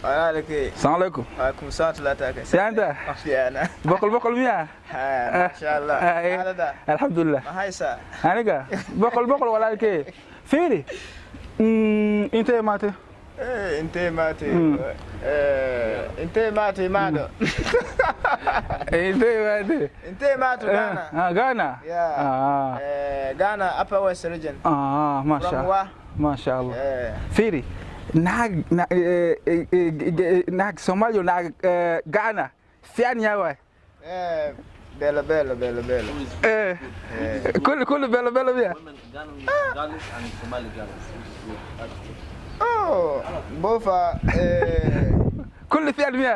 عليك. السلام عليكم. عليكم السلام ورحمة الله. في أنت؟ في أنا. بقول مياه. ما شاء الله. هذا ده. الحمد لله. ما هاي سا. أنا بقول ولا كي. فيري. أنت ماتي. أنت ماتي. أنت ماتي ماذا؟ أنت ماتي غانا. غانا. غانا upper west region. ما شاء الله. فيري. ناق سوماليو ناق غانا فين يا واي بيلا كل بيلا بيا بوفا كل فين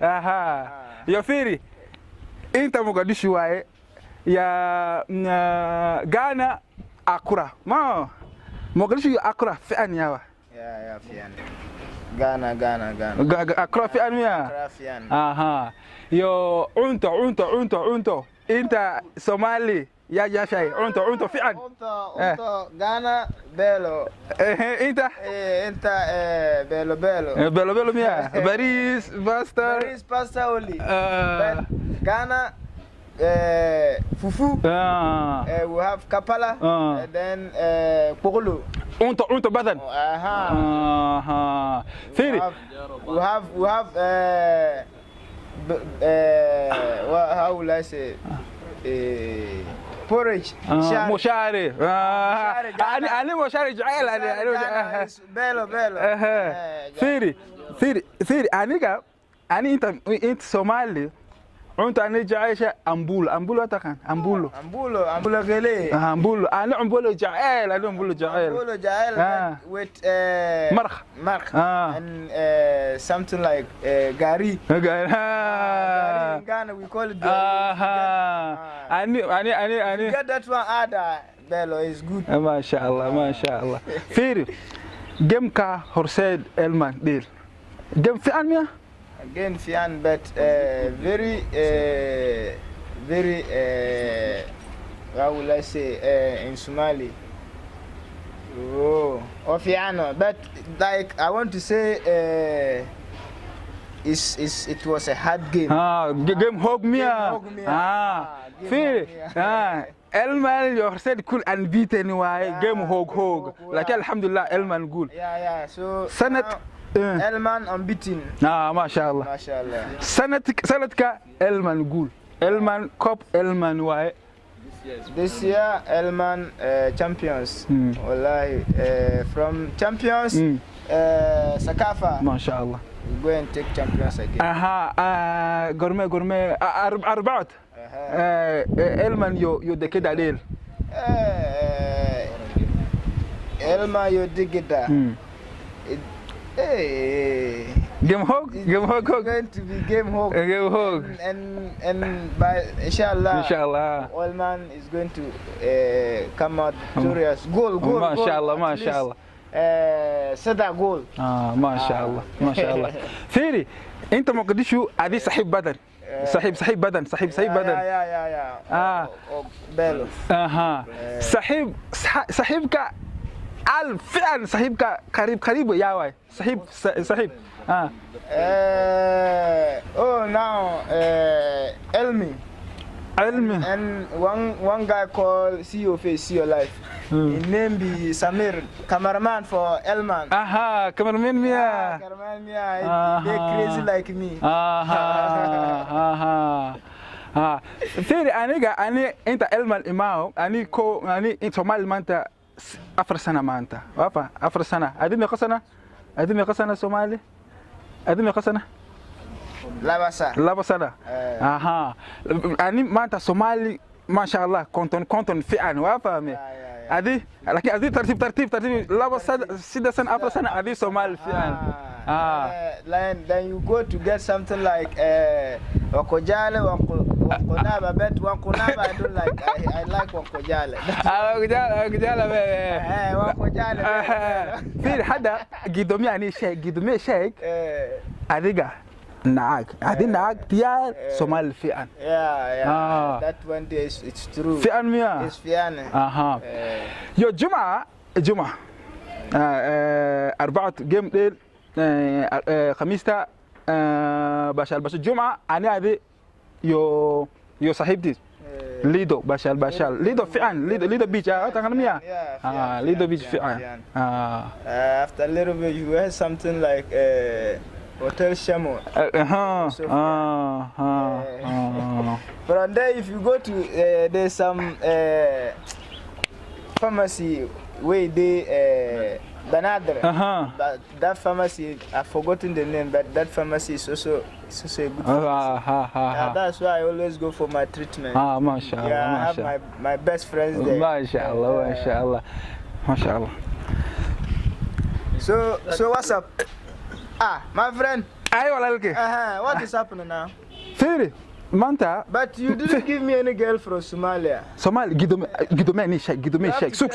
اها يا فيري انت مقدشو واي يا غانا اكرا ما مقدشو اكرا فين يا واي يا فيان غانا أكرا في أنميا أها يو أنت سومالي يا شيء أنت في أن أنت غانا بيلو أنت بيلو ميا باريس باستا أولي غانا fufu we have kapala and then pogolo unto badan Firi we have how will I say porridge مشاري أنا مشاري جعل أنا بيلو فيري أنا أنت سومالي أنت أنا جايشة أمبول أتكلم أمبول غلي أمبول أنا أمبول جعل with مرخ and something like gari in Ghana we call it gari أنا get that one ada bello is good ما شاء الله فيري جيم كا هرسيد إلمان ديل جيم في أنميا again Fian but very how will I say in Somali Fiano but like I want to say it was a hard game game hog mia في Elman you said cool and beat anyway game hog like الحمد لله Elman good so سنة Elman unbeaten ما شاء الله سنتك Elman good Elman cup Elman why this year Elman champions wallahi from champions Sakafa ما شاء الله we go and take champions again غرمه أربعة Elman يو دكيد عليه Elman يو دكيد game hog going to be game hog and by inshallah Allman is going to come out victorious goal ما شاء الله صدق goal ما شاء الله فيري انت مقدشو هذه صاحب بدن صاحب بدن يا بيلو صاحبك فعلا صاحبك قريب يا واي صاحب now Elmi and one guy called See Your Face See Your Life his name be Samir cameraman for Elman cameraman mia they crazy like me فيري أنا أنت Elman إماو أنا أنت مال مانتا أفر سنة ما أنت أفر سنة أديني قصنا سومالي أديني قصنا لا بسنا أنا ما أنت سومالي ما شاء الله كنتن فعلا وافهمي أدي لكن أدي ترتيب لا بس سيدا سنة أفر سنة أدي سومالي فعلا then you go to get something like wakojale wakonaba but wakonaba I don't like I like wakojale wakojale في حدا قدومي يعني شيء أديقة نعاق تيار سومال فئان that one day it's true فئان ميا it's فئان يو جمعة 4 جيم ديل خميستا باشا الباشا الجمعة أنا هذه يو صاحبتي ليدو باشا الباشا ليدو فعلا ليدو بيج تغنميا ليدو بيج فعلا after a little bit you had something like Hotel Shamo. From there if you go to there's some pharmacy where they Banadre. That pharmacy, I've forgotten the name, but that pharmacy is also a good pharmacy. That's why I always go for my treatment. MashaAllah. Yeah, I have my best friends there. MashaAllah. So what's up? My friend. What is happening now? Firi, Manta. But you didn't give me any girl from Somalia. Somalia, Gidome ani sheikh, Suk,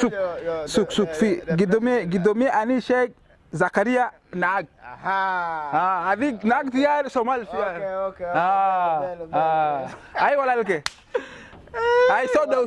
fi, Gidome ani sheikh, Zakaria Nag. I think Nag tiyar Somal tiyar. Okay. Ay wala lke. Ay so do.